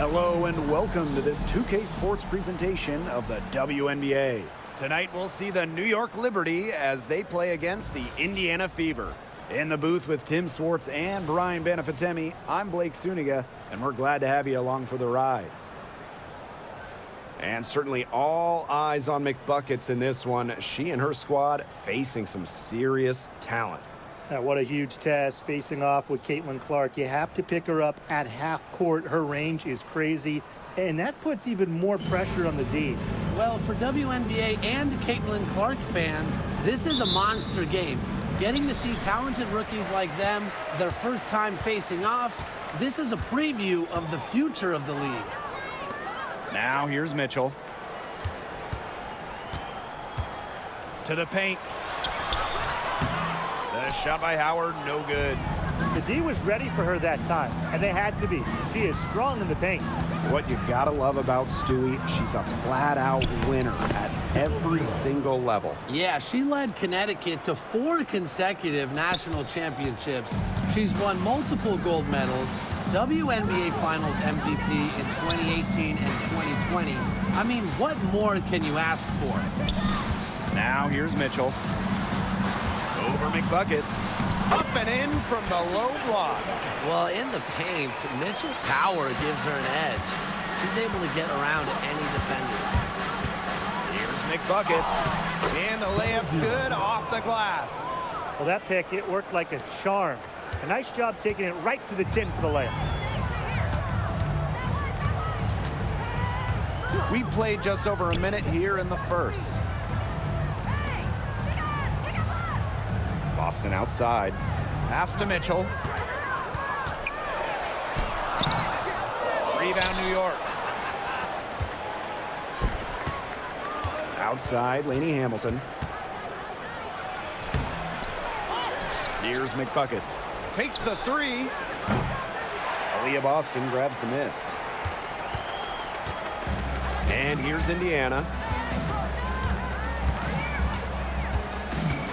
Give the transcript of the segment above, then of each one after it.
Hello and welcome to this 2K Sports presentation of the WNBA. Tonight we'll see the New York Liberty as they play against the Indiana Fever. In the booth with Tim Swartz and Brian Benefitemi, I'm Blake Suniga, and we're glad to have you along for the ride. And certainly all eyes on McBuckets in this one. She and her squad facing some serious talent. What a huge test facing off with Caitlin Clark. You have to pick her up at half court. Her range is crazy, and that puts even more pressure on the D. Well, for WNBA and Caitlin Clark fans, this is a monster game. Getting to see talented rookies like them, their first time facing off, this is a preview of the future of the league. Now here's Mitchell. To the paint. The shot by Howard, no good. The D was ready for her that time, and they had to be. She is strong in the paint. What you gotta love about Stewie, she's a flat-out winner at every single level. Yeah, she led Connecticut to 4 consecutive national championships. She's won multiple gold medals, WNBA Finals MVP in 2018 and 2020. I mean, what more can you ask for? Now here's Mitchell. Over McBuckets. Up and in from the low block. Well, in the paint, Mitchell's power gives her an edge. She's able to get around any defender. Here's McBuckets. And the layup's good off the glass. Well, that pick, it worked like a charm. A nice job taking it right to the tin for the layup. We played just over a minute here in the first. Boston outside. Pass to Mitchell. Rebound New York. Outside, Lainey Hamilton. Here's McBuckets. Takes the three. Aaliyah Boston grabs the miss. And here's Indiana.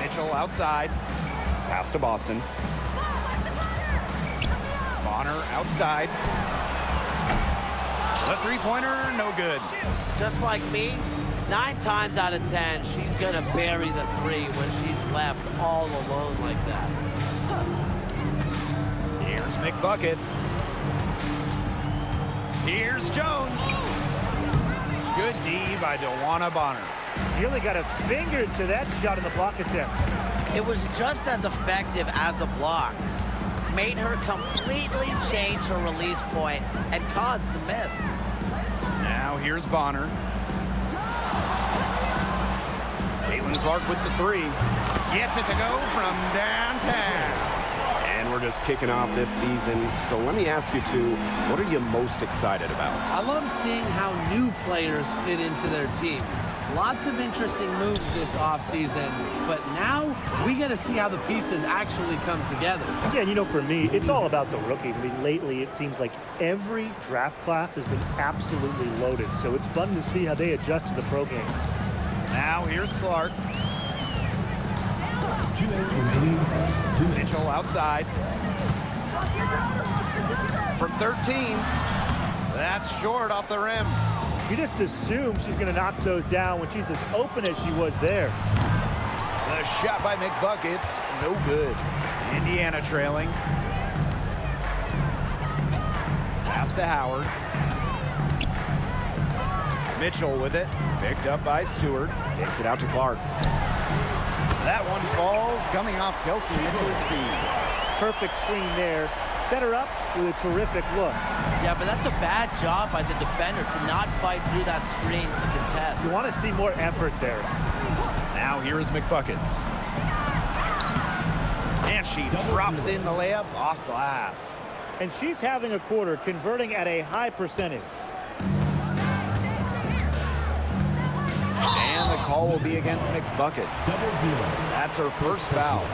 Mitchell outside. Pass to Boston. Bonner outside. The three-pointer, no good. Just like me, 9 times out of 10, she's going to bury the 3 when she's left all alone like that. Here's McBuckets. Here's Jones. Good D by DeWanna Bonner. He only got a finger to that shot in the block attempt. It was just as effective as a block. Made her completely change her release point and caused the miss. Now here's Bonner. Caitlin Clark with the 3. Gets it to go from downtown. And we're just kicking off this season. So let me ask you two, what are you most excited about? I love seeing how new players fit into their teams. Lots of interesting moves this offseason, but now we get to see how the pieces actually come together. Yeah, you know, for me, it's all about the rookies. I mean, lately it seems like every draft class has been absolutely loaded, so it's fun to see how they adjust to the pro game. Now here's Clark. Mitchell outside. From 13. That's short off the rim. You just assume she's going to knock those down when she's as open as she was there. The shot by McBuckets, no good. Indiana trailing. Pass to Howard. Mitchell with it. Picked up by Stewart. Kicks it out to Clark. That one falls, coming off Kelsey Mitchell's feet. Perfect screen there. Set her up with a terrific look. Yeah, but that's a bad job by the defender to not fight through that screen to contest. You want to see more effort there. Now here is McBuckets. And she drops in the layup off glass. And she's having a quarter, converting at a high percentage. And the call will be against McBuckets. That's her first foul.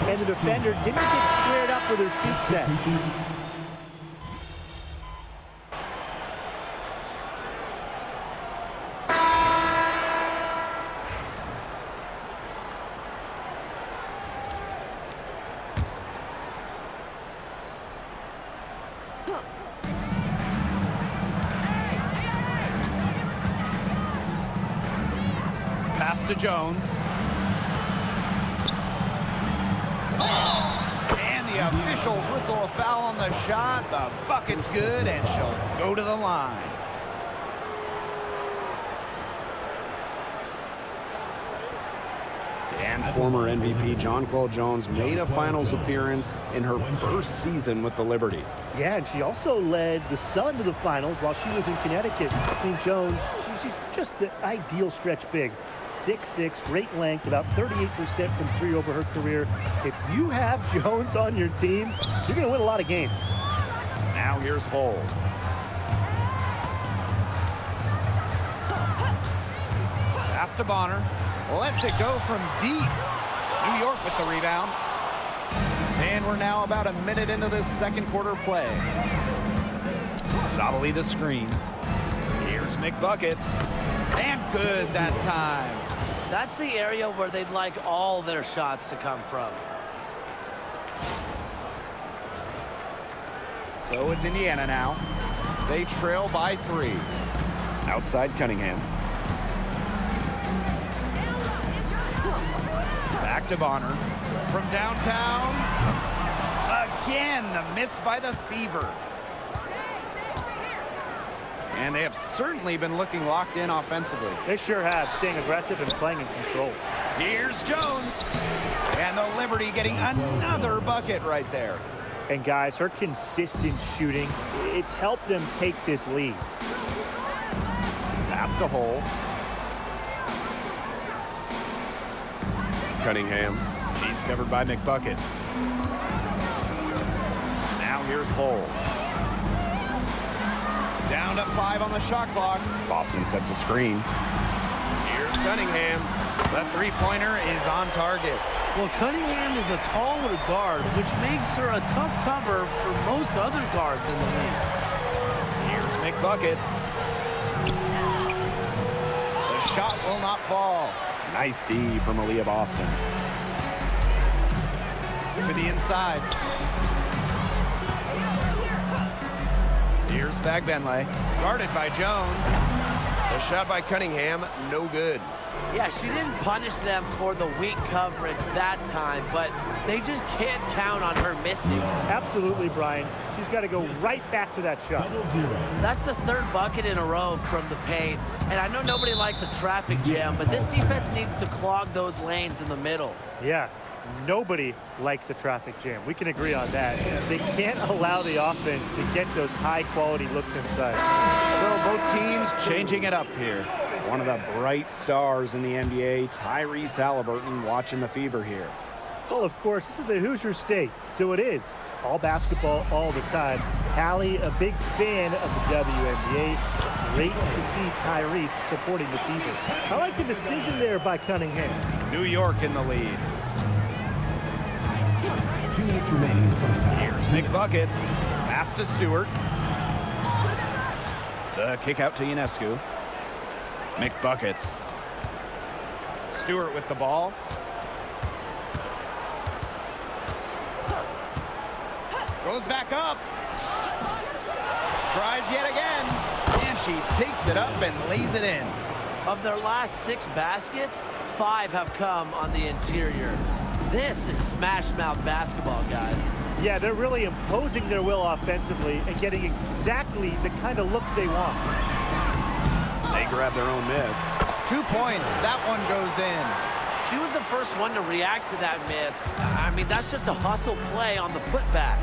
And the defender didn't get squared up with her feet set. to Jones. And the officials whistle a foul on the shot. The bucket's good, and she'll go to the line. And former MVP Jonquel Jones made a finals appearance in her first season with the Liberty. Yeah, and she also led the Sun to the finals while she was in Connecticut. I think Jones, she's just the ideal stretch big. 6'6", great length, about 38% from three over her career. If you have Jones on your team, you're going to win a lot of games. Now here's Hull. Pass to Bonner. Lets it go from deep. New York with the rebound. And we're now about a minute into this second quarter play. Solidly the screen. Here's McBuckets. And good that time. That's the area where they'd like all their shots to come from. So it's Indiana now. They trail by 3. Outside Cunningham. Back to Bonner. From downtown. Again, the miss by the Fever. And they have certainly been looking locked in offensively. They sure have, staying aggressive and playing in control. Here's Jones. And the Liberty getting another bucket right there. And guys, her consistent shooting, it's helped them take this lead. Pass to Hull. Cunningham. She's covered by McBuckets. Now here's Hull. Down to 5 on the shot clock. Boston sets a screen. Here's Cunningham. The three-pointer is on target. Well, Cunningham is a taller guard, which makes her a tough cover for most other guards in the league. Here's McBuckets. The shot will not fall. Nice D from Aaliyah Boston. To the inside. Here's Fagbenle, guarded by Jones. The shot by Cunningham, no good. Yeah, she didn't punish them for the weak coverage that time, but they just can't count on her missing. Absolutely, Brian. She's got to go right back to that shot. That's the third bucket in a row from the paint. And I know nobody likes a traffic jam, but this defense needs to clog those lanes in the middle. Yeah, nobody likes a traffic jam. We can agree on that. They can't allow the offense to get those high-quality looks inside. So both teams changing it up here. One of the bright stars in the NBA, Tyrese Halliburton, watching the Fever here. Well, of course, this is the Hoosier State, so it is. All basketball, all the time. Hallie, a big fan of the WNBA. Great to see Tyrese supporting the Fever. I like the decision there by Cunningham. New York in the lead. 2 minutes remaining in the first half. Here's McBuckets. Pass to Stewart. The kick out to Ionescu. McBuckets. Stewart with the ball. Goes back up. Tries yet again. And she takes it up and lays it in. Of their last 6 baskets, 5 have come on the interior. This is smash-mouth basketball, guys. Yeah, they're really imposing their will offensively and getting exactly the kind of looks they want. They grab their own miss. 2 points. That one goes in. She was the first one to react to that miss. I mean, that's just a hustle play on the putback.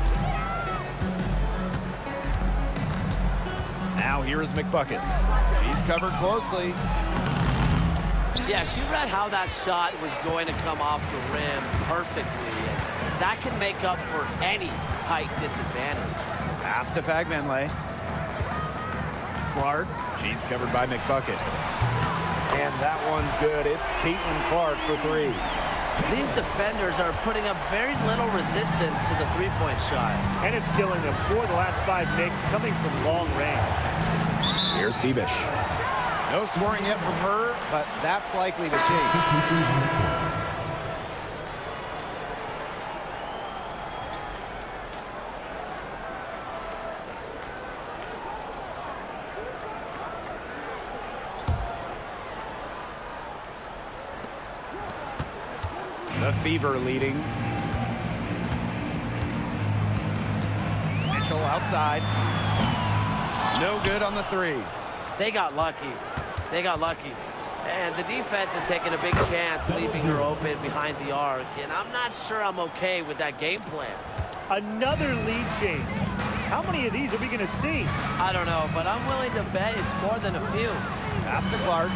Now here is McBuckets. She's covered closely. Yeah, she read how that shot was going to come off the rim perfectly. And that can make up for any height disadvantage. Pass to Fagbenle. Clark. She's covered by McBuckets. And that one's good. It's Caitlin Clark for 3. These defenders are putting up very little resistance to the three-point shot. And it's killing them. 4 of the last 5 makes coming from long range. Here's Febish. No scoring yet from her, but that's likely to change. The Fever leading. Mitchell outside. No good on the three. They got lucky. They got lucky. And the defense is taking a big chance leaving her open behind the arc. And I'm not sure I'm okay with that game plan. Another lead change. How many of these are we going to see? I don't know, but I'm willing to bet it's more than a few. Pass to Clark.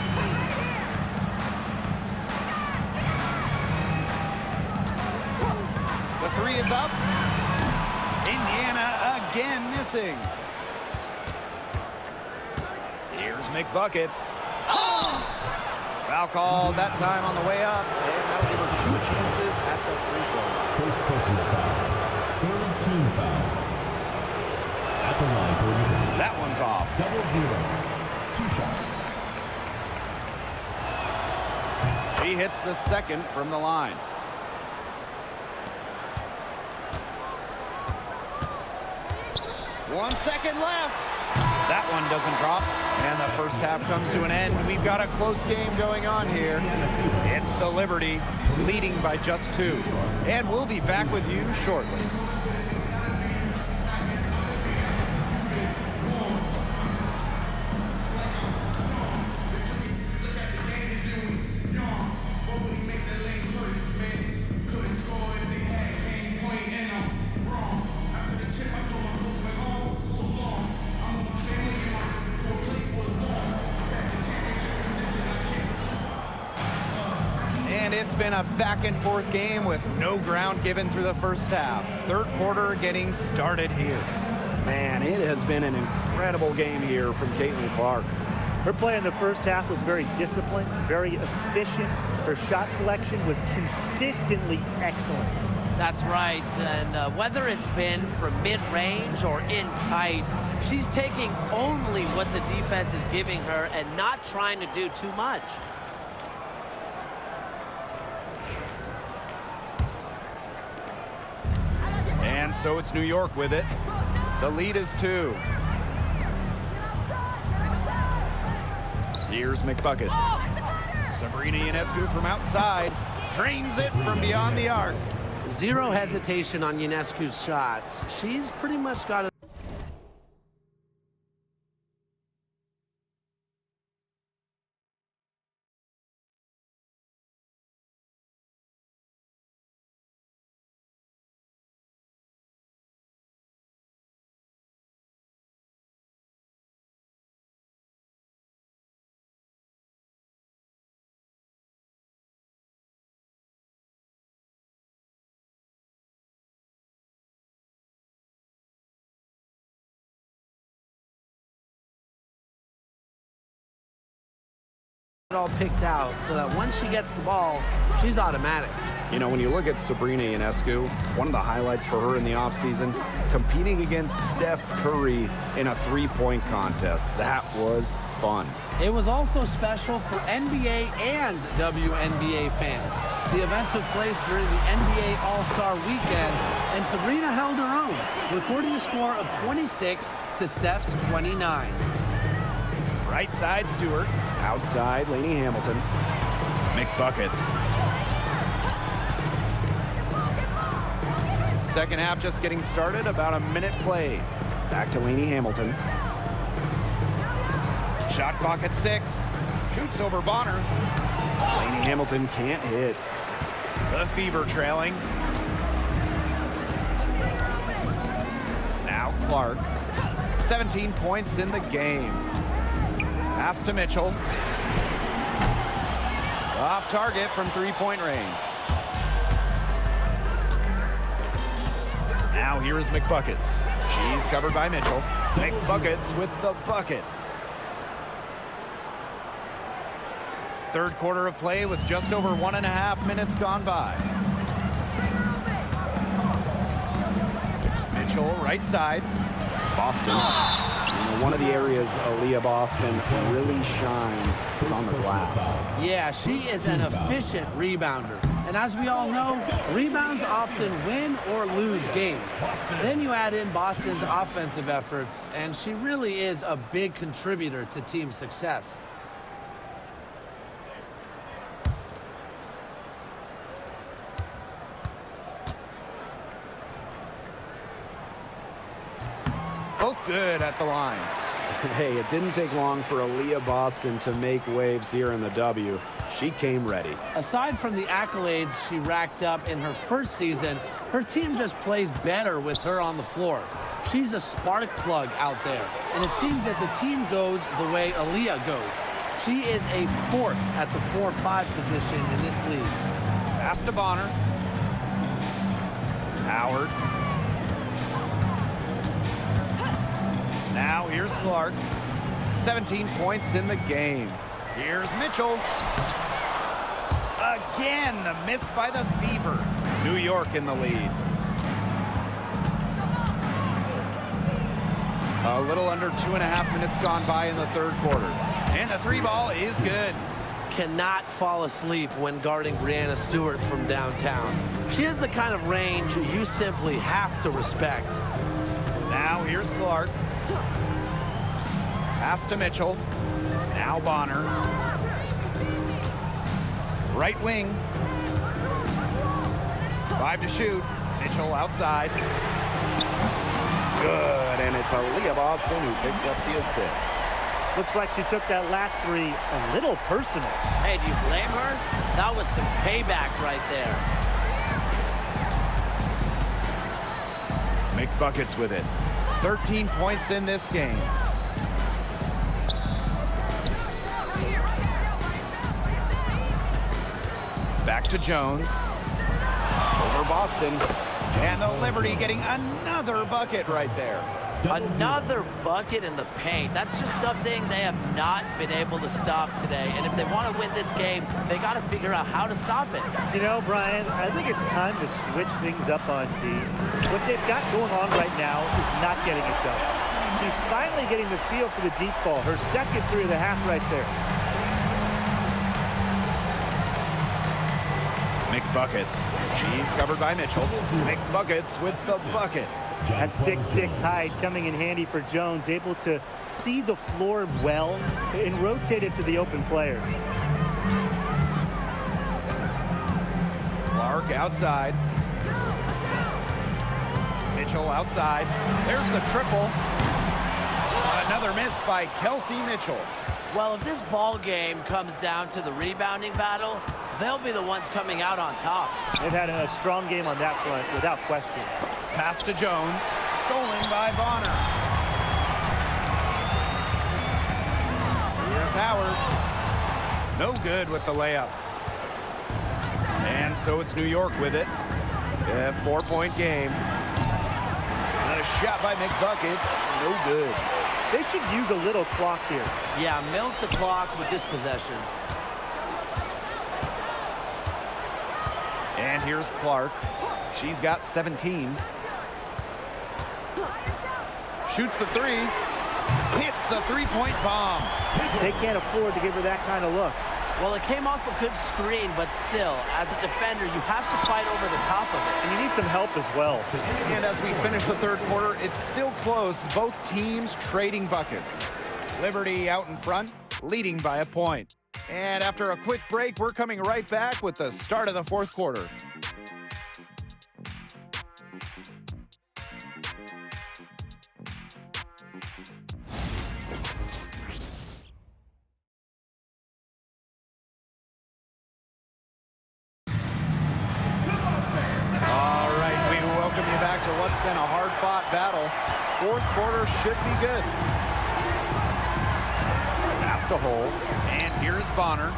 The three is up. Indiana again missing. Here's McBuckets. Foul call that time on the way up. And that'll give us 2 chances at the free throw. First personal foul. Third team foul. At the line for Liberty. That one's off. 0-0. 2 shots. He hits the second from the line. One second left. That one doesn't drop. And the first half comes to an end. We've got a close game going on here. It's the Liberty leading by just 2. And we'll be back with you shortly. It's been a back-and-forth game with no ground given through the first half. Third quarter getting started here. Man, it has been an incredible game here from Caitlin Clark. Her play in the first half was very disciplined, very efficient. Her shot selection was consistently excellent. That's right. And whether it's been from mid-range or in tight, she's taking only what the defense is giving her and not trying to do too much. And so it's New York with it. The lead is 2. Here's McBuckets. Sabrina Ionescu from outside. Drains it from beyond the arc. Zero hesitation on Ionescu's shots. She's pretty much got it. All picked out so that once she gets the ball, she's automatic. You know, when you look at Sabrina Ionescu, one of the highlights for her in the offseason, competing against Steph Curry in a three-point contest. That was fun. It was also special for NBA and WNBA fans. The event took place during the NBA All-Star Weekend, and Sabrina held her own, recording a score of 26 to Steph's 29. Right side, Stewart. Outside, Lainey Hamilton. McBuckets. Second half just getting started, about a minute played. Back to Lainey Hamilton. Shot clock at 6. Shoots over Bonner. Lainey Hamilton can't hit. The Fever trailing. Now Clark. 17 points in the game. Pass to Mitchell. Off target from three-point range. Now here is McBuckets. She's covered by Mitchell. McBuckets with the bucket. Third quarter of play with just over 1.5 minutes gone by. Mitchell, right side. Boston. You know, one of the areas Aaliyah Boston really shines is on the glass. Yeah, she is an efficient rebounder. And as we all know, rebounds often win or lose games. Then you add in Boston's offensive efforts, and she really is a big contributor to team success. good at the line. Hey, it didn't take long for Aaliyah Boston to make waves here in the W. She came ready. Aside from the accolades she racked up in her first season, her team just plays better with her on the floor. She's a spark plug out there, and it seems that the team goes the way Aaliyah goes. She is a force at the 4-5 position in this league. Pass to Bonner. Howard. Now here's Clark. 17 points in the game. Here's Mitchell. Again, the miss by the Fever. New York in the lead. A little under 2.5 minutes gone by in the third quarter. And the three ball is good. Cannot fall asleep when guarding Breanna Stewart from downtown. She has the kind of range you simply have to respect. Now here's Clark. Pass to Mitchell. Now Bonner. Right wing. 5 to shoot. Mitchell outside. Good, and it's Aaliyah Boston who picks up the assist. Looks like she took that last three a little personal. Hey, do you blame her? That was some payback right there. Make buckets with it. 13 points in this game. Back to Jones. Over Boston. And the Liberty getting another bucket right there. Another bucket in the paint. That's just something they have not been able to stop today. And if they want to win this game, they got to figure out how to stop it. You know, Brian, I think it's time to switch things up on D. What they've got going on right now is not getting it done. She's finally getting the feel for the deep ball. Her second three of the half right there. McBuckets. She's covered by Mitchell. McBuckets with the bucket. That 6'6" height coming in handy for Jones, able to see the floor well and rotate it to the open player. Clark outside. Mitchell outside. There's the triple. Another miss by Kelsey Mitchell. Well, if this ball game comes down to the rebounding battle, they'll be the ones coming out on top. They've had a strong game on that front, without question. Pass to Jones. Stolen by Bonner. Here's Howard. No good with the layup. And so it's New York with it. A 4-point game. And a shot by McBuckets. No good. They should use a little clock here. Yeah, milk the clock with this possession. And here's Clark. She's got 17. Shoots the three. Hits the three-point bomb. They can't afford to give her that kind of look. Well, it came off a good screen, but still, as a defender, you have to fight over the top of it. And you need some help as well. And as we finish the third quarter, it's still close. Both teams trading buckets. Liberty out in front, leading by a point. And after a quick break, we're coming right back with the start of the fourth quarter. All right, we welcome you back to what's been a hard-fought battle. Fourth quarter should be good. Pass to Holt, and here's Bonner.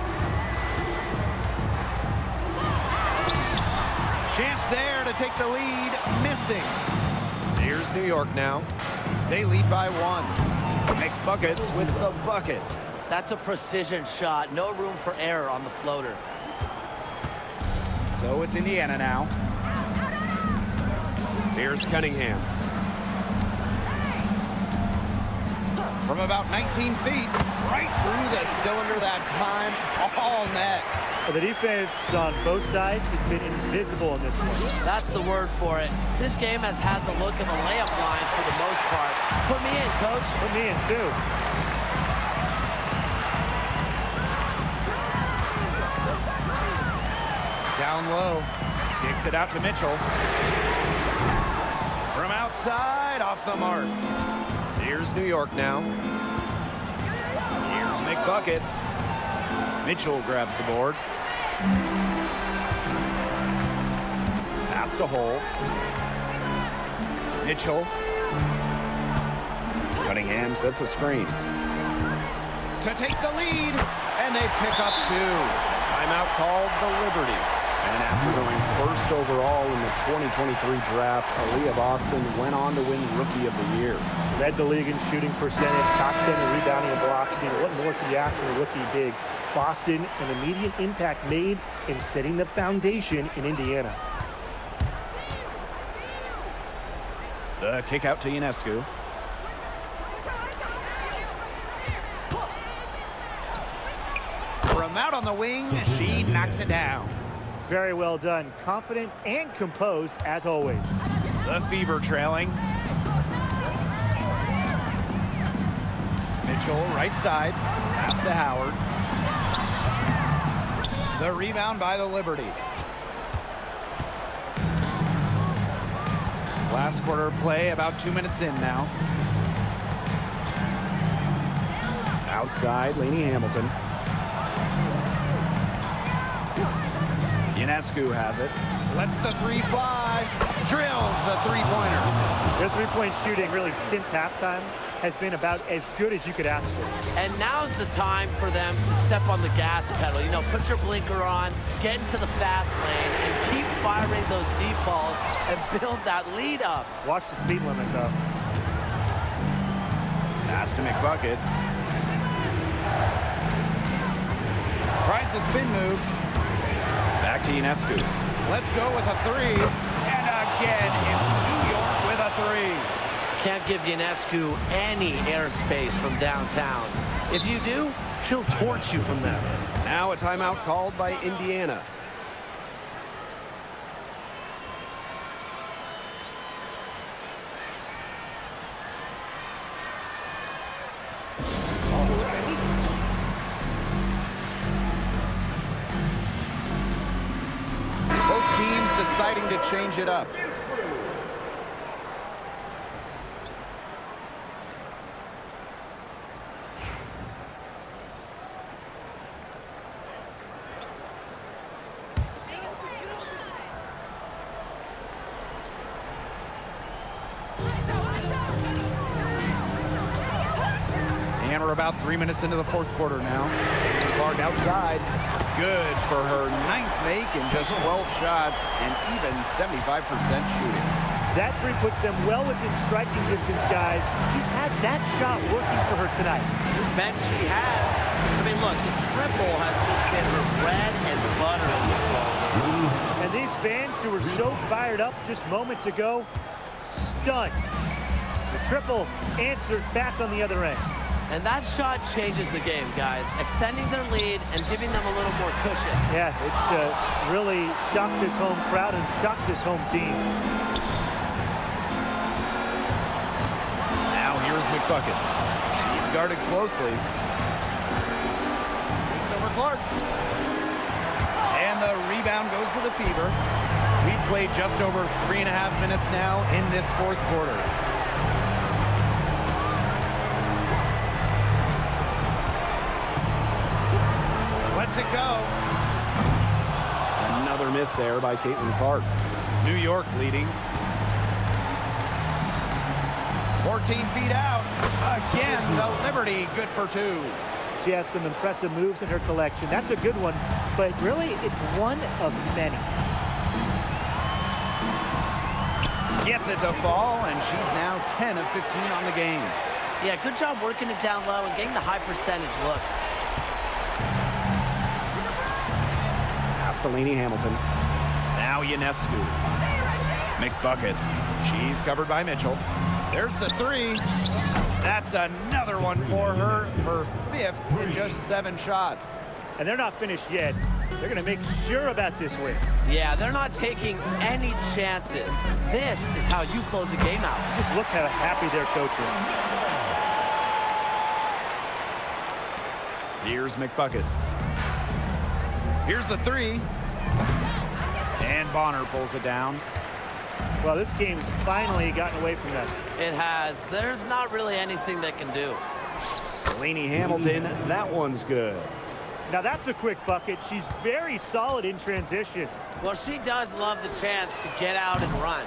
Chance there to take the lead, missing. Here's New York now. They lead by one. Make buckets with the bucket. That's a precision shot. No room for error on the floater. So it's Indiana now. Here's Cunningham. From about 19 feet, right through the cylinder that time, all net. The defense on both sides has been invisible in this one. That's the word for it. This game has had the look of a layup line for the most part. Put me in, coach. Put me in, too. Down low, kicks it out to Mitchell. From outside, off the mark. Here's New York now. Here's McBuckets. Mitchell grabs the board. Pass to Hole. Mitchell. Cunningham sets a screen. To take the lead, and they pick up 2. Timeout called the Liberty. And after going first overall in the 2023 draft, Aaliyah Boston went on to win Rookie of the Year. Led the league in shooting percentage, top 10 in rebounding and blocks. What more could you ask for a rookie big? Boston, an immediate impact made in setting the foundation in Indiana. The kick out to Ionescu. From out on the wing, she knocks it down. Very well done. Confident and composed as always. The Fever trailing. Mitchell, right side. Pass to Howard. The rebound by the Liberty. Last quarter of play, about 2 minutes in now. Outside, Lainey Hamilton. Ionescu has it. Lets the 3 fly. Drills the three-pointer. Their three-point shooting really since halftime has been about as good as you could ask for. And now's the time for them to step on the gas pedal. You know, put your blinker on, get into the fast lane, and keep firing those deep balls and build that lead up. Watch the speed limit, though. Pass to McBuckets. Tries the spin move. Back to Ionescu. Let's go with a 3. And again, it's New York with a 3. Can't give Ionescu any airspace from downtown. If you do, she'll torch you from there. Now a timeout called by Indiana. Both teams deciding to change it up. And we're about 3 minutes into the fourth quarter now. Clark outside. Good for her 9th make in just 12 shots and even 75% shooting. That 3 puts them well within striking distance, guys. She's had that shot working for her tonight. You bet she has. I mean, look, the triple has just been her bread and butter in this ball game. And these fans who were so fired up just moments ago, stunned. The triple answered back on the other end. And that shot changes the game, guys. Extending their lead and giving them a little more cushion. Yeah, it's really shocked this home crowd and shocked this home team. Now here's McBuckets. She's guarded closely. It's over Clark. And the rebound goes to the Fever. We've played just over 3.5 minutes now in this fourth quarter. Lets it go. Another miss there by Caitlin Clark. New York leading. 14 feet out. Again, the Liberty good for 2. She has some impressive moves in her collection. That's a good one, but really it's one of many. Gets it to fall, and she's now 10 of 15 on the game. Yeah, good job working it down low and getting the high percentage look. Lainey Hamilton. Now Ionescu. McBuckets. She's covered by Mitchell. There's the 3. That's another one for her. Her 5th in just 7 shots. And they're not finished yet. They're going to make sure about this win. Yeah, they're not taking any chances. This is how you close a game out. Just look how happy their coach is. Here's McBuckets. Here's the 3. And Bonner pulls it down. Well, this game's finally gotten away from them. It has. There's not really anything they can do. Lainey Hamilton, that one's good. Now that's a quick bucket. She's very solid in transition. Well, she does love the chance to get out and run.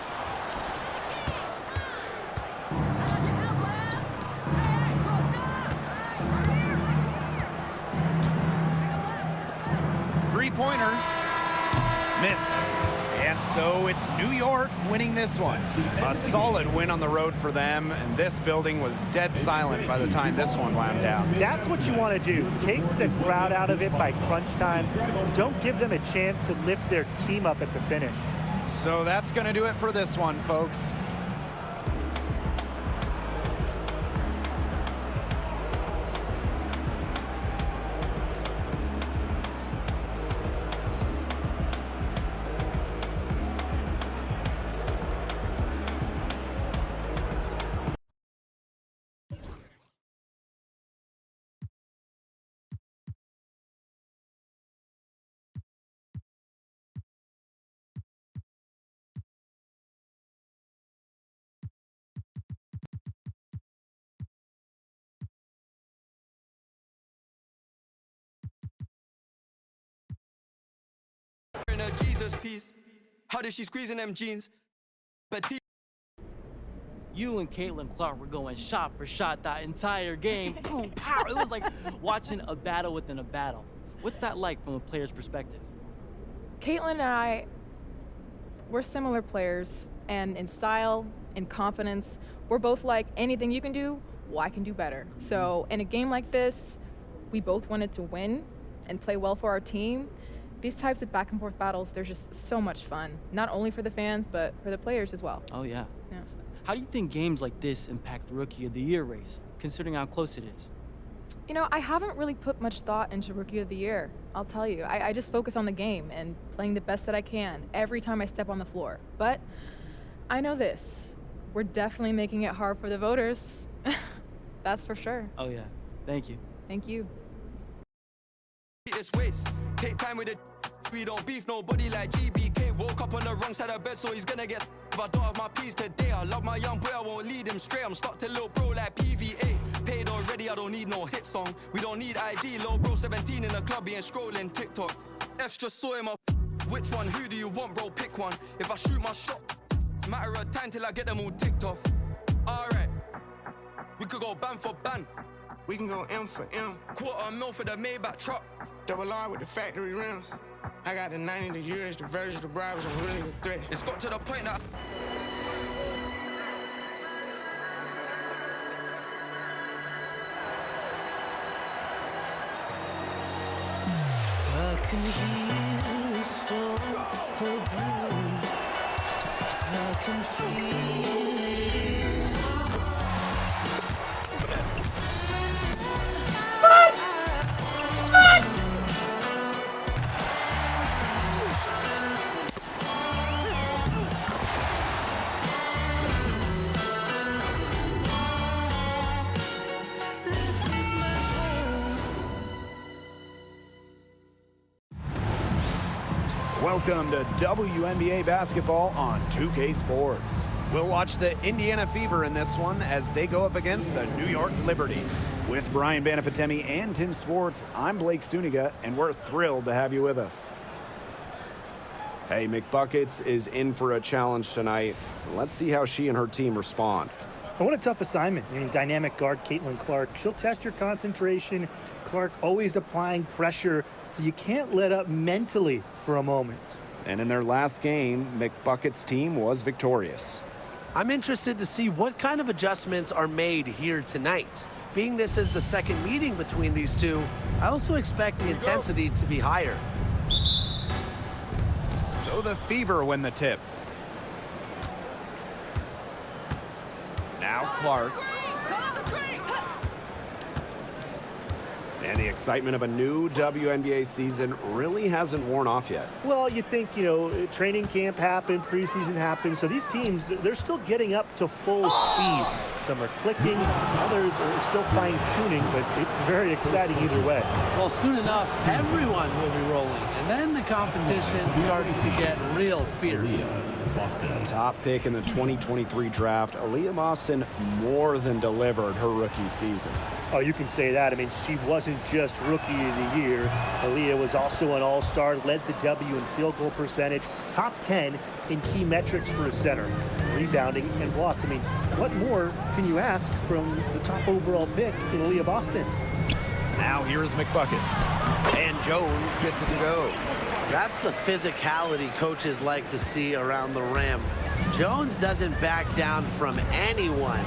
Three-pointer. Miss. And so it's New York winning this one. A solid win on the road for them, and this building was dead silent by the time this one wound down. That's what you want to do. Take the crowd out of it by crunch time. Don't give them a chance to lift their team up at the finish. So that's going to do it for this one, folks. In a Jesus piece, how did she squeeze in them jeans? But You and Caitlin Clark were going shot for shot that entire game. Boom, pow. It was like watching a battle within a battle. What's that like from a player's perspective? Caitlin and I, we're similar players, and in style, in confidence, we're both like, anything you can do, well, I can do better. So in a game like this, we both wanted to win and play well for our team. These types of back and forth battles, they're just so much fun, not only for the fans, but for the players as well. Oh, yeah. Yeah. How do you think games like this impact the Rookie of the Year race, considering how close it is? You know, I haven't really put much thought into Rookie of the Year, I'll tell you. I just focus on the game and playing the best that I can every time I step on the floor. But I know this, we're definitely making it hard for the voters. That's for sure. Oh, yeah. Thank you. Thank you. this waste. Take time with it. We don't beef nobody like GBK. Woke up on the wrong side of bed, so he's gonna get. If I don't have my peace today, I love my young boy, I won't lead him straight. I'm stuck to little bro like PVA. Paid already, I don't need no hit song. We don't need ID, little bro 17 in the club, he ain't scrolling TikTok. F's just saw him up. Which one, who do you want, bro? Pick one. If I shoot my shot, matter of time till I get them all ticked off. Alright, we could go ban for ban. We can go M for M. $250,000 for the Maybach truck. Double R with the factory rims. I got the 90, the years, the versions, the bribes, I'm really a threat. It's got to the point that I can hear the storm brewing. I can feel Welcome to WNBA basketball on 2K Sports. We'll watch the Indiana Fever in this one as they go up against the New York Liberty. With Brian Banafitemi and Tim Swartz, I'm Blake Suniga, and we're thrilled to have you with us. Hey, McBuckets is in for a challenge tonight. Let's see how she and her team respond. And what a tough assignment. I mean, dynamic guard Caitlin Clark. She'll test your concentration. Clark always applying pressure, so you can't let up mentally for a moment. And in their last game, McBucket's team was victorious. I'm interested to see what kind of adjustments are made here tonight. Being this is the second meeting between these two, I also expect the intensity to be higher. So the Fever win the tip. Now Clark. And the excitement of a new WNBA season really hasn't worn off yet. Well, you think, training camp happened, preseason happened, so these teams, they're still getting up to full speed. Some are clicking, others are still fine-tuning, but it's very exciting either way. Well, soon enough, everyone will be rolling, and then the competition starts to get real fierce. Boston. Top pick in the 2023 draft, Aaliyah Boston more than delivered her rookie season. Oh, you can say that. I mean, she wasn't just Rookie of the Year. Aaliyah was also an all-star, led the W in field goal percentage, top 10 in key metrics for a center, rebounding and blocks. I mean, what more can you ask from the top overall pick in Aaliyah Boston? Now here's McBuckets. And Jones gets it to go. That's the physicality coaches like to see around the rim. Jones doesn't back down from anyone.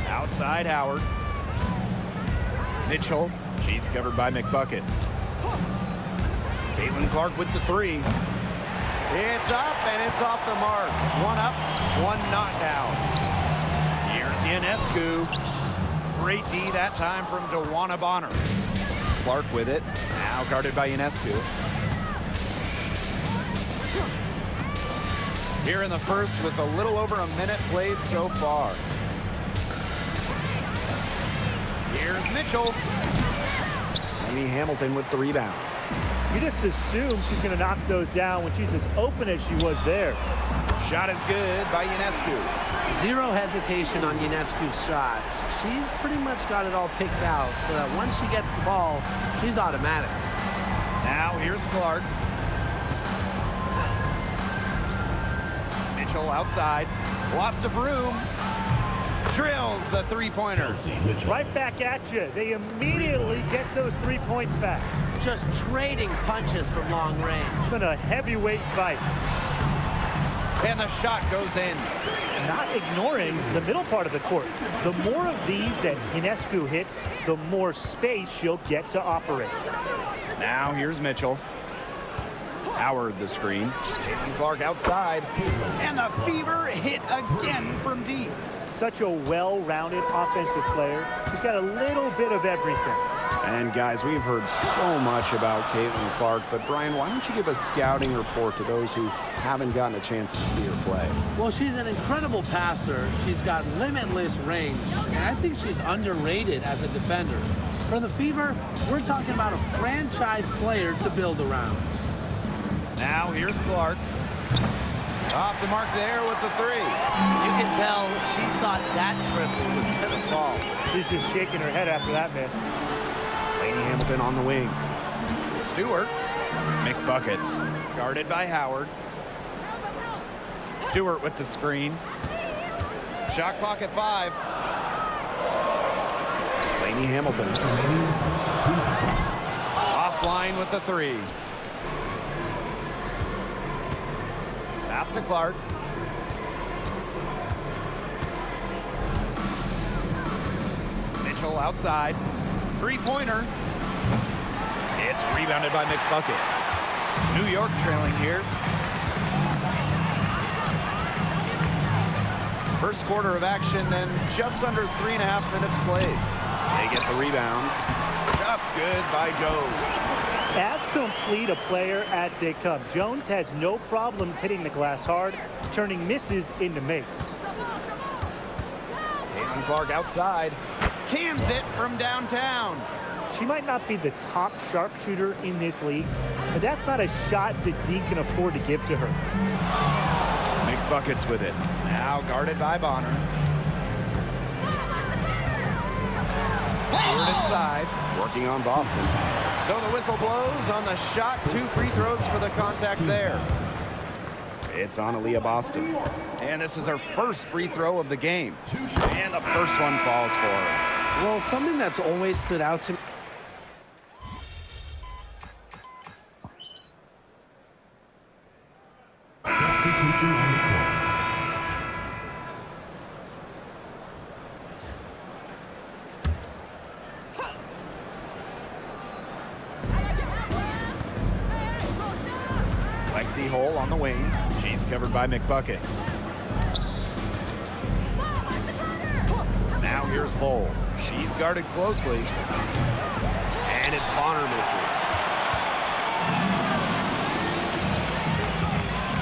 Outside Howard. Mitchell. She's covered by McBuckets. Caitlin Clark with the three. It's up and it's off the mark. One up, one not down. Here's Ionescu. Great D that time from DeWanna Bonner. Clark with it. Now guarded by Ionescu. Here in the first with a little over a minute played so far. Here's Mitchell. Amy Hamilton with the rebound. You just assume she's going to knock those down when she's as open as she was there. Shot is good by Ionescu. Zero hesitation on Ionescu's shot. She's pretty much got it all picked out so that once she gets the ball, she's automatic. Now here's Clark. Mitchell outside. Lots of room. Drills the three-pointer. Right back at you. They immediately get those 3 points back. Just trading punches from long range. It's been a heavyweight fight. And the shot goes in. Not ignoring the middle part of the court. The more of these that Ionescu hits, the more space she'll get to operate. Now here's Mitchell. Howard the screen. Caitlin Clark outside. And the Fever hit again from deep. Such a well-rounded offensive player. She's got a little bit of everything. And guys, we've heard so much about Caitlin Clark, but Brian, why don't you give a scouting report to those who haven't gotten a chance to see her play? Well, she's an incredible passer. She's got limitless range, and I think she's underrated as a defender. For the Fever, we're talking about a franchise player to build around. Now here's Clark. Off the mark there with the three. You can tell she thought that triple was going to fall. She's just shaking her head after that miss. Lady Hamilton on the wing. Stewart. McBuckets. Guarded by Howard. Stewart with the screen. Shot clock at 5. Lady Hamilton. Offline with the three. Pass to Clark. Mitchell outside. Three-pointer. It's rebounded by McBuckets. New York trailing here. First quarter of action, then just under 3.5 minutes played. They get the rebound. Shot's good by Jones. As complete a player as they come, Jones has no problems hitting the glass hard, turning misses into makes. Caitlin Clark outside. Cans it from downtown. She might not be the top sharpshooter in this league, but that's not a shot that D can afford to give to her. McBuckets with it. Now guarded by Bonner. Forward inside. Working on Boston. So the whistle blows on the shot. 2 free throws for the contact there. It's on Aaliyah Boston. And this is her first free throw of the game. And the first one falls for her. Well, something that's always stood out to me. Substitution on the court. Lexi Hole on the wing. She's covered by McBuckets. Now here's Hole. She's guarded closely. And it's Bonner missing.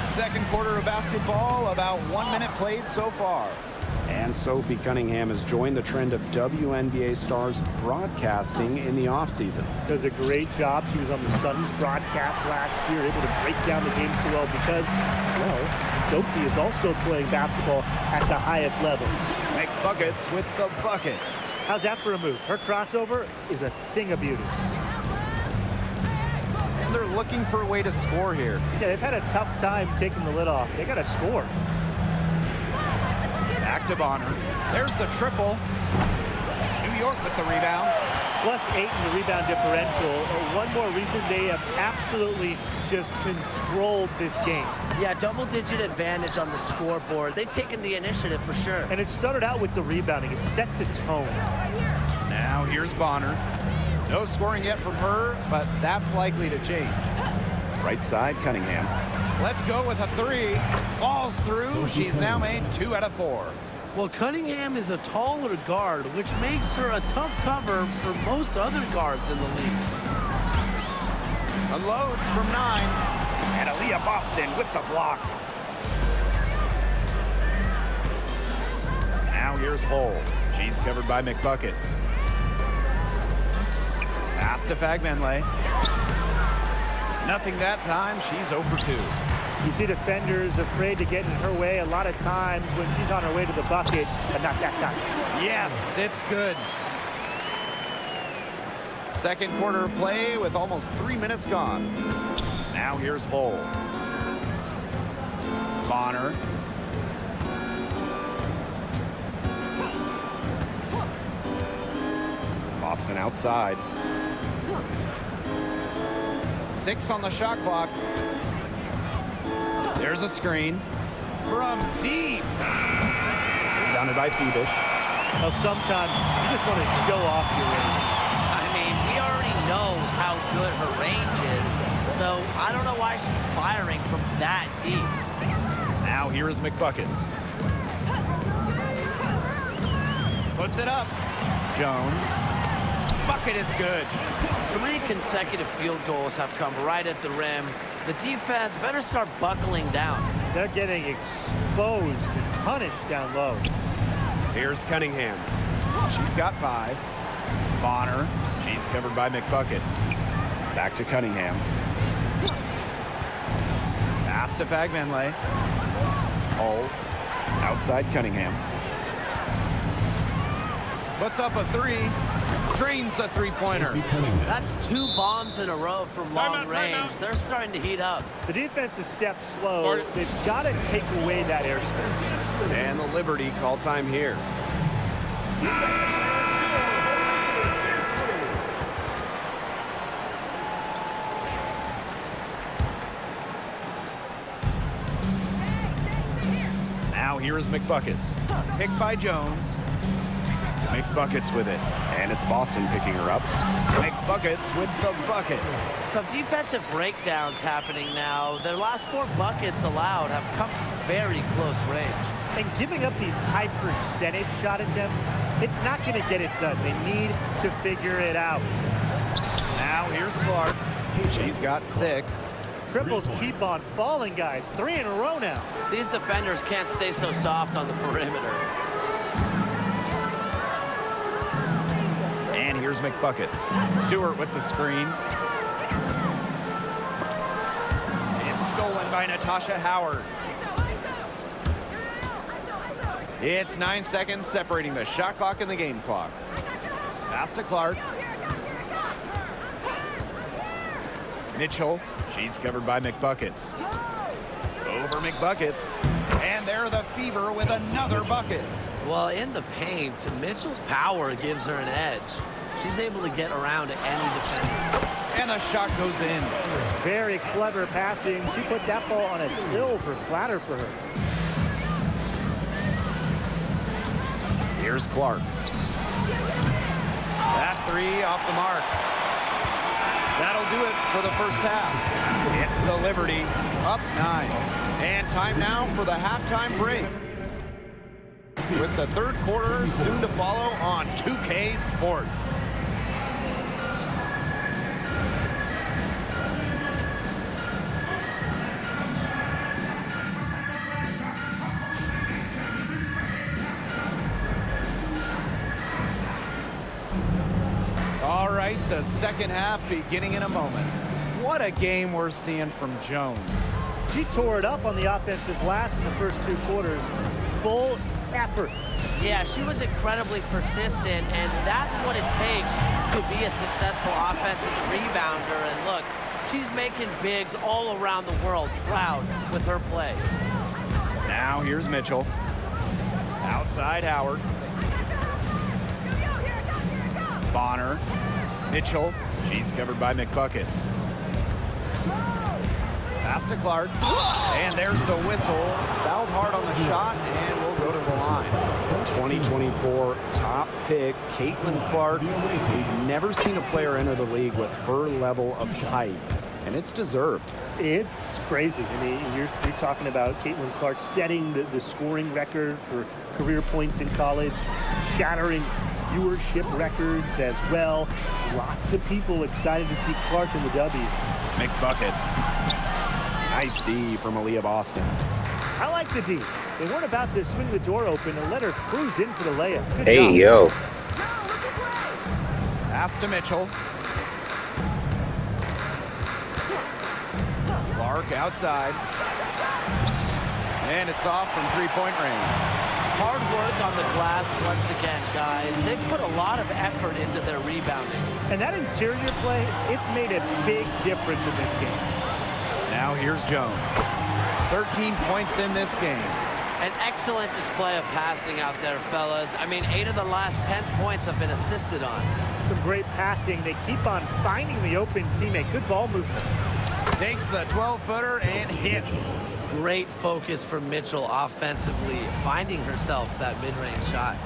Second quarter of basketball, about 1 minute played so far. And Sophie Cunningham has joined the trend of WNBA stars broadcasting in the offseason. Does a great job. She was on the Suns broadcast last year, able to break down the game so well because, well, Sophie is also playing basketball at the highest level. Make buckets with the bucket. How's that for a move? Her crossover is a thing of beauty. And they're looking for a way to score here. Yeah, they've had a tough time taking the lid off. They got to score. Back to Bonner. There's the triple. New York with the rebound. +8 in the rebound differential. One more reason they have absolutely just controlled this game. Yeah, double-digit advantage on the scoreboard. They've taken the initiative for sure. And it started out with the rebounding. It sets a tone. Now here's Bonner. No scoring yet from her, but that's likely to change. Right side, Cunningham. Let's go with a three. Falls through. She's now made 2 out of 4. Well, Cunningham is a taller guard, which makes her a tough cover for most other guards in the league. Unloads from 9. And Aaliyah Boston with the block. Now here's Hull. She's covered by McBuckets. Pass to Fagmenle. Nothing that time. She's 0 for 2. You see defenders afraid to get in her way a lot of times when she's on her way to the bucket, but not that time. Yes, it's good. Second quarter play with almost 3 minutes gone. Now here's Hull. Bonner. Boston outside. 6 on the shot clock. There's a screen from deep. Rebounded by Phoebish. Well, sometimes you just want to show off your range. I mean, we already know how good her range is, so I don't know why she's firing from that deep. Now here is McBuckets. Puts it up. Jones. Bucket is good. 3 consecutive field goals have come right at the rim. The defense better start buckling down. They're getting exposed and punished down low. Here's Cunningham. She's got 5. Bonner. She's covered by McBuckets. Back to Cunningham. Pass to Fagmenle. Hull. Outside Cunningham. Puts up a 3. Drains the three-pointer. That's 2 bombs in a row from long range. They're starting to heat up. The defense is stepped slow. They've got to take away that airspace. And the Liberty call time here. Now here is McBuckets. Picked by Jones. McBuckets with it. And it's Boston picking her up. McBuckets with the bucket. Some defensive breakdowns happening now. Their last 4 buckets allowed have come from very close range. And giving up these high percentage shot attempts, it's not going to get it done. They need to figure it out. Now here's Clark. She's got 6. Triples keep on falling, guys. 3 in a row now. These defenders can't stay so soft on the perimeter. And here's McBuckets. Stewart with the screen. It's stolen by Natasha Howard. It's 9 seconds separating the shot clock and the game clock. Pass to Clark. Mitchell. She's covered by McBuckets. Over McBuckets. And there the Fever with another bucket. Well, in the paint, Mitchell's power gives her an edge. She's able to get around to any defender. And the shot goes in. Very clever passing. She put that ball on a silver platter for her. Here's Clark. That 3 off the mark. That'll do it for the first half. It's the Liberty, up 9. And time now for the halftime break. With the third quarter soon to follow on 2K Sports. right, the second half beginning in a moment. What a game we're seeing from Jones. She tore it up on the offensive glass in the first 2 quarters. Full effort. Yeah, she was incredibly persistent, and that's what it takes to be a successful offensive rebounder. And look, she's making bigs all around the world proud with her play. Now here's Mitchell. Outside Howard. Bonner. Mitchell. She's covered by McBuckets. Pass to Clark. And there's the whistle. Fouled hard on the shot, and we'll go to the line. 2024 top pick, Caitlin Clark. We've never seen a player enter the league with her level of height, and it's deserved. It's crazy. I mean, you're talking about Caitlin Clark setting the scoring record for career points in college, shattering viewership records as well. Lots of people excited to see Clark in the W. McBuckets. Nice D from Aaliyah Boston. I like the D. They weren't about to swing the door open and let her cruise in for the layup. Good Hey, job. yo. Pass to Mitchell. Clark outside. And it's off from three-point range. Hard work on the glass once again, guys. They've put a lot of effort into their rebounding. And that interior play, it's made a big difference in this game. Now here's Jones. 13 points in this game. An excellent display of passing out there, fellas. I mean, 8 of the last 10 points have been assisted on. Some great passing. They keep on finding the open teammate. Good ball movement. Takes the 12-footer and hits. Great focus from Mitchell offensively, finding herself that mid-range shot.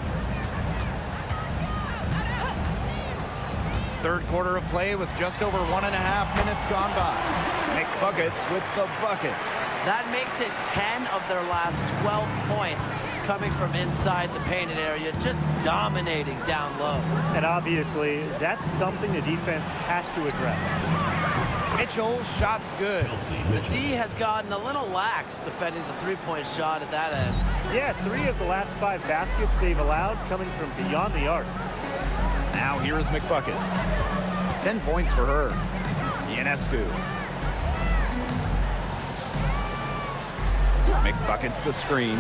Third quarter of play with just over 1.5 minutes gone by. McBuckets with the bucket. That makes it 10 of their last 12 points coming from inside the painted area, just dominating down low. And obviously, that's something the defense has to address. Mitchell, shot's good. The D has gotten a little lax defending the three-point shot at that end. Yeah, 3 of the last 5 baskets they've allowed coming from beyond the arc. Now here is McBuckets. 10 points for her. Ionescu. McBuckets the screen.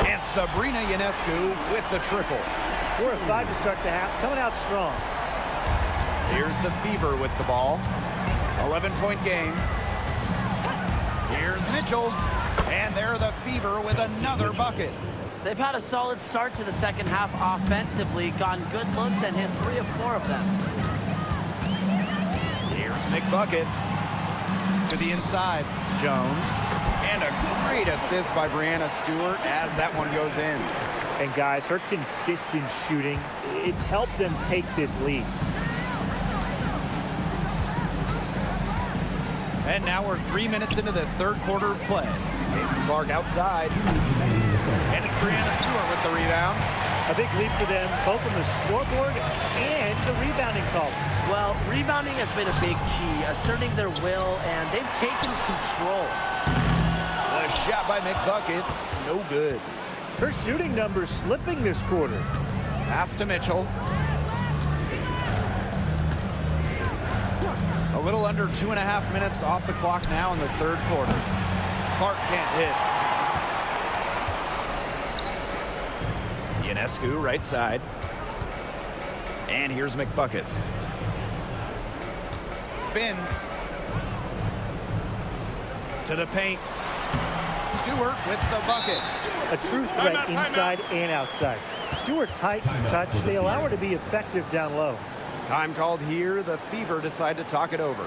And Sabrina Ionescu with the triple. 4 of 5 to start the half, coming out strong. Here's the Fever with the ball. 11-point game. Here's Mitchell. And there the Fever with another bucket. They've had a solid start to the second half offensively, gotten good looks and hit 3 of 4 of them. Here's McBuckets to the inside. Jones. And a great assist by Brianna Stewart as that one goes in. And guys, her consistent shooting, it's helped them take this lead. And now we're 3 minutes into this third quarter of play. Caitlin Clark outside. And it's Brianna Stewart with the rebound. A big lead for them, both on the scoreboard and the rebounding call. Well, rebounding has been a big key, asserting their will, and they've taken control. The shot by McBuckets, no good. Her shooting numbers slipping this quarter. Pass to Mitchell. A little under 2.5 minutes off the clock now in the third quarter. Clark can't hit. Ionescu, right side. And here's McBuckets. Spins. To the paint. Stewart with the bucket. A true threat inside and outside. Stewart's height and touch, they allow her to be effective down low. Time called here. The Fever decide to talk it over.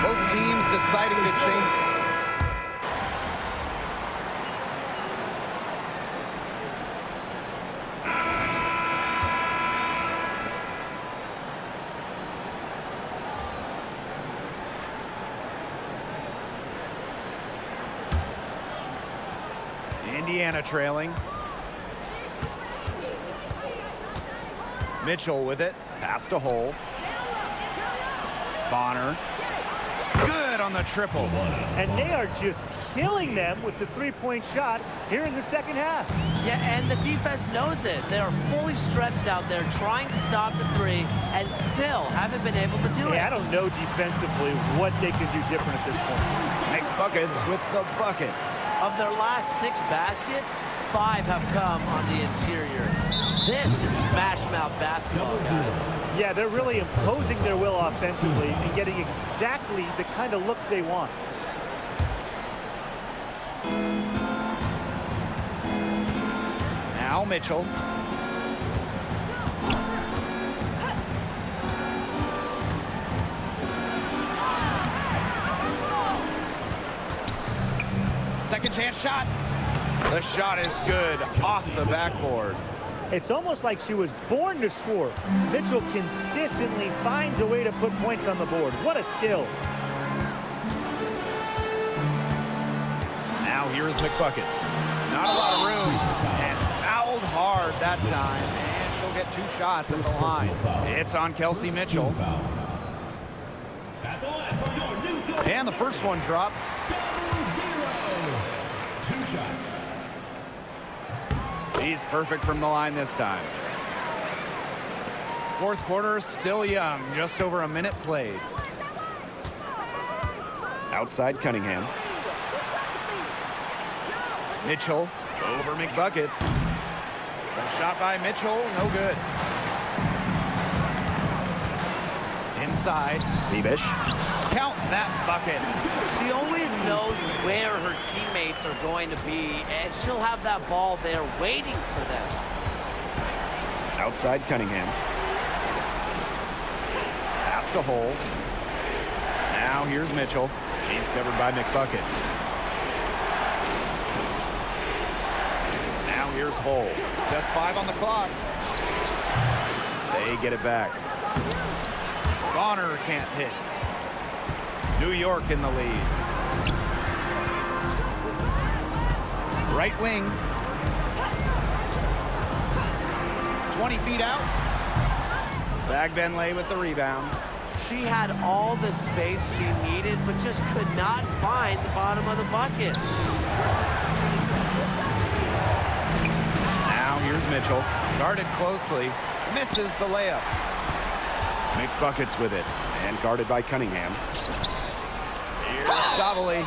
Both teams deciding to change. Indiana trailing. Mitchell with it. Pass to Hole. Bonner. Good on the triple. And they are just killing them with the three-point shot here in the second half. Yeah, and the defense knows it. They are fully stretched out there trying to stop the three and still haven't been able to do it. I don't know defensively what they can do different at this point. McBuckets with the bucket. Of their last 6 baskets, 5 have come on the interior. This is smash mouth basketball, guys. Yeah, they're really imposing their will offensively and getting exactly the kind of looks they want. Now Mitchell. Second chance shot. The shot is good off the backboard. It's almost like she was born to score. Mitchell consistently finds a way to put points on the board. What a skill. Now here's McBuckets. Not a lot of room. And fouled hard that time. And she'll get 2 shots at the line. It's on Kelsey Mitchell. And the first one drops. 2 shots. He's perfect from the line this time. Fourth quarter still young, just over a minute played. Outside Cunningham. Mitchell over McBuckets. The shot by Mitchell, no good. Inside, Fibish. Count that bucket. She always knows where her teammates are going to be, and she'll have that ball there waiting for them. Outside Cunningham. Pass to Hole. Now here's Mitchell. She's covered by McBuckets. Now here's Hole. Just 5 on the clock. They get it back. Bonner can't hit. New York in the lead. Right wing. 20 feet out. Bagbenlay with the rebound. She had all the space she needed, but just could not find the bottom of the bucket. Now here's Mitchell. Guarded closely. Misses the layup. McBuckets with it. And guarded by Cunningham. Here's Savali.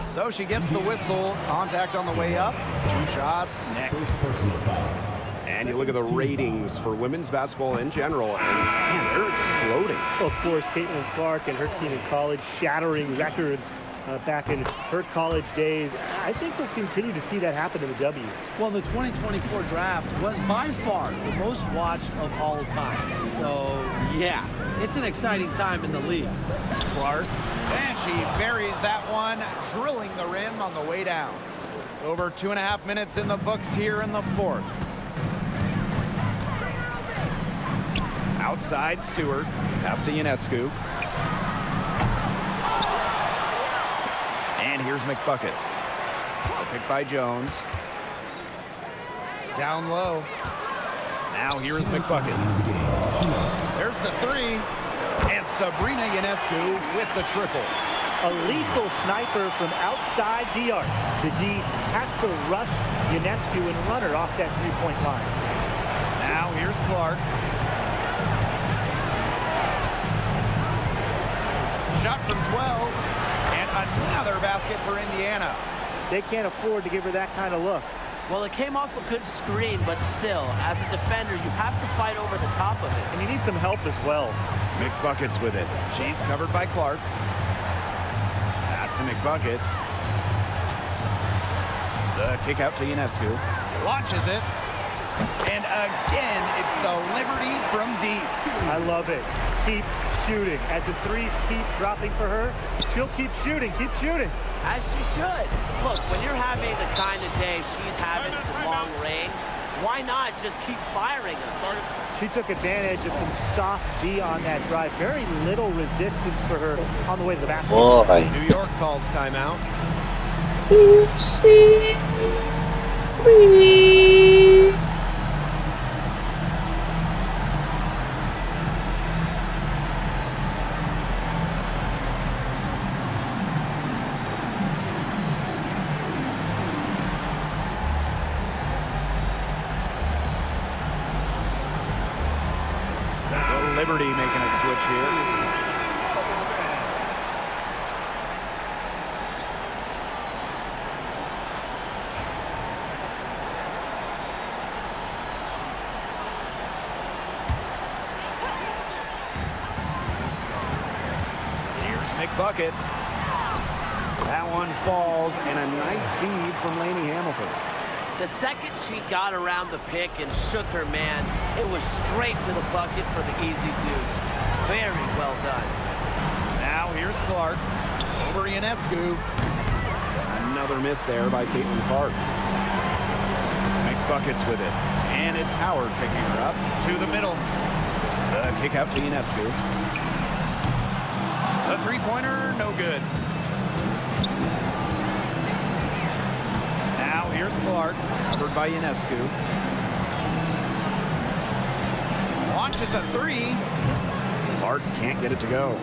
So she gets the whistle. Contact on the way up. 2 shots. Next. And you look at the ratings for women's basketball in general, and man, they're exploding. Of course, Caitlin Clark and her team in college shattering records back in her college days. I think we'll continue to see that happen in the W. Well, the 2024 draft was by far the most watched of all time. So, yeah, it's an exciting time in the league. Clark. And she buries that one, drilling the rim on the way down. Over 2.5 minutes in the books here in the fourth. Outside Stewart. Pass to Ionescu. And here's McBuckets. Picked by Jones. Down low. Now here's McBuckets. There's the 3. And Sabrina Ionescu with the triple. A lethal sniper from outside the arc. The D has to rush Ionescu and run her off that three-point line. Now here's Clark. Shot from 12. And another basket for Indiana. They can't afford to give her that kind of look. Well, it came off a good screen, but still, as a defender, you have to fight over the top of it. And you need some help as well. McBuckets with it. She's covered by Clark. Pass to McBuckets. The kick out to Ionescu. Launches it. And again, it's the Liberty from deep. I love it. Keep shooting. As the threes keep dropping for her, she'll keep shooting. Keep shooting. As she should. Look, when you're having the kind of day she's having from long range, why not just keep firing them? She took advantage of some soft D on that drive. Very little resistance for her on the way to the basket. New York calls timeout. Liberty making a switch here. Buckets. That one falls, and a nice feed from Lainey Hamilton. The second she got around the pick and shook her man, it was straight to the bucket for the easy deuce. Very well done. Now here's Clark over Ionescu. Another miss there by Caitlin Clark. Make buckets with it, and it's Howard picking her up to the middle. The kick out to Ionescu. A three-pointer, no good. Now here's Clark, covered by Ionescu. Launches a three. Clark can't get it to go.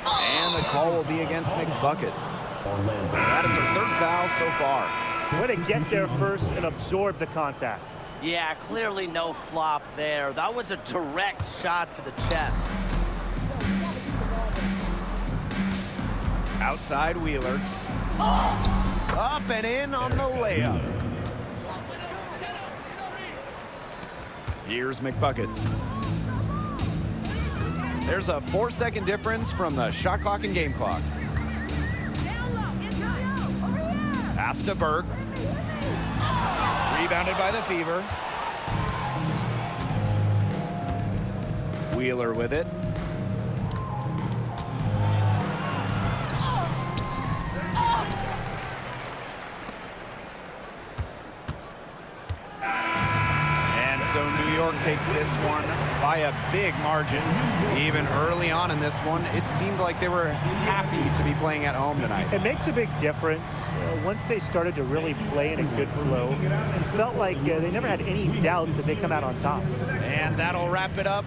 And the call will be against McBuckets. That is her third foul so far. Way to get there first and absorb the contact. Yeah, clearly no flop there. That was a direct shot to the chest. Outside Wheeler. Up and in on the layup. Here's McBuckets. There's a 4-second difference from the shot clock and game clock. Pass to Burke. Rebounded by the Fever. Wheeler with it. New York takes this one by a big margin. Even early on in this one, it seemed like they were happy to be playing at home tonight. It makes a big difference once they started to really play in a good flow. It felt like they never had any doubts that they come out on top. And that'll wrap it up.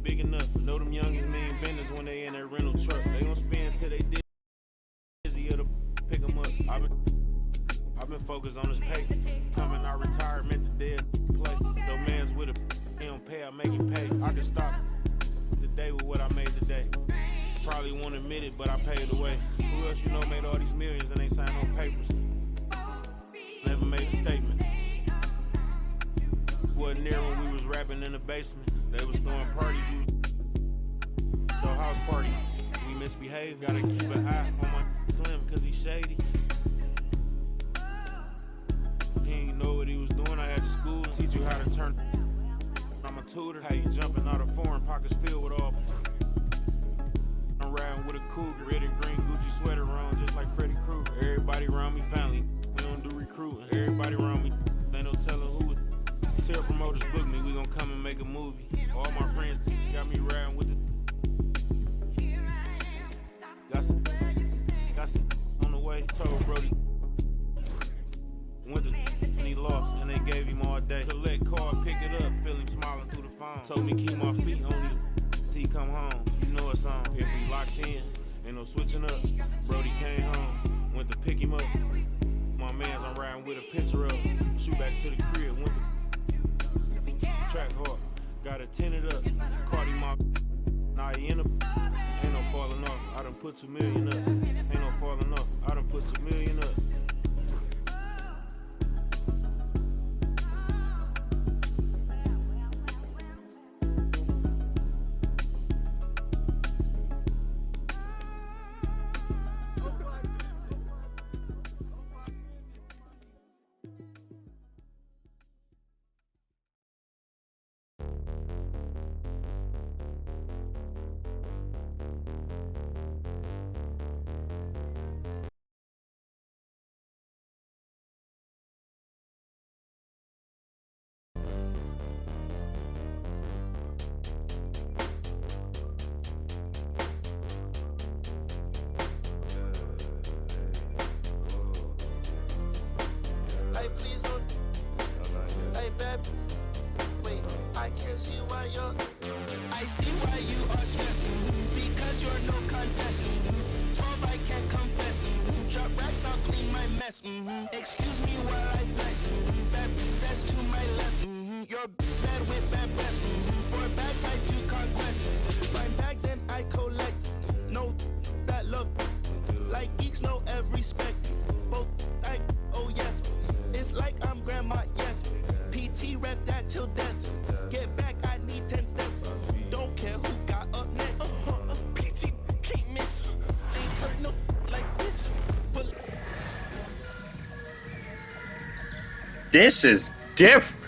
Big enough. Know them youngest mean benders when they in that rental truck. They gon' spend till they dizzy to pick them up. I've been focused on this pay. Coming out retirement, the dead play. Though man's with a he don't pay, I make him pay. I can stop the day with what I made today. Probably won't admit it, but I paid the way. Who else you know made all these millions and ain't signed no papers? Never made a statement. Wasn't there when we was rapping in the basement. They was throwing parties, we was the house party. We misbehaved, gotta keep an eye on my slim, cause he shady. He ain't know what he was doing, I had to school to teach you how to turn. I'm a tutor, how you jumping out of foreign pockets filled with all. I'm riding with a cougar, red and green Gucci sweater on, just like Freddy Krueger. Everybody around me family, we don't do recruiting. Everybody around me, ain't no telling who. Tell promoters book me, we gon' come and make a movie. All my friends got me riding with the. Got some on the way. Told Brody went to and he lost, and they gave him all day. Collect card, pick it up, feel him smiling through the phone. Told me keep my feet on these till he come home. You know it's on. If we locked in, ain't no switching up. Brody came home, went to pick him up. My mans, I'm riding with a picture of him. Shoot back to the crib, went to track hard, got it tinted up. Caught him off. Now he in a. Ain't no falling off. I done put 2 million up. Ain't no falling off. I done put 2 million up. flex. Excuse me while I flex. That's to my left. You're bad with bad breath. For bags I do conquest. Find bag then I collect. No, that love. Like geeks know every spec. Both like, oh yes. It's like I'm grandma, yes. PT rep that till death. Get back, I need 10 steps. Don't care who got up next. PT can't miss. Ain't heard no like this. This is different.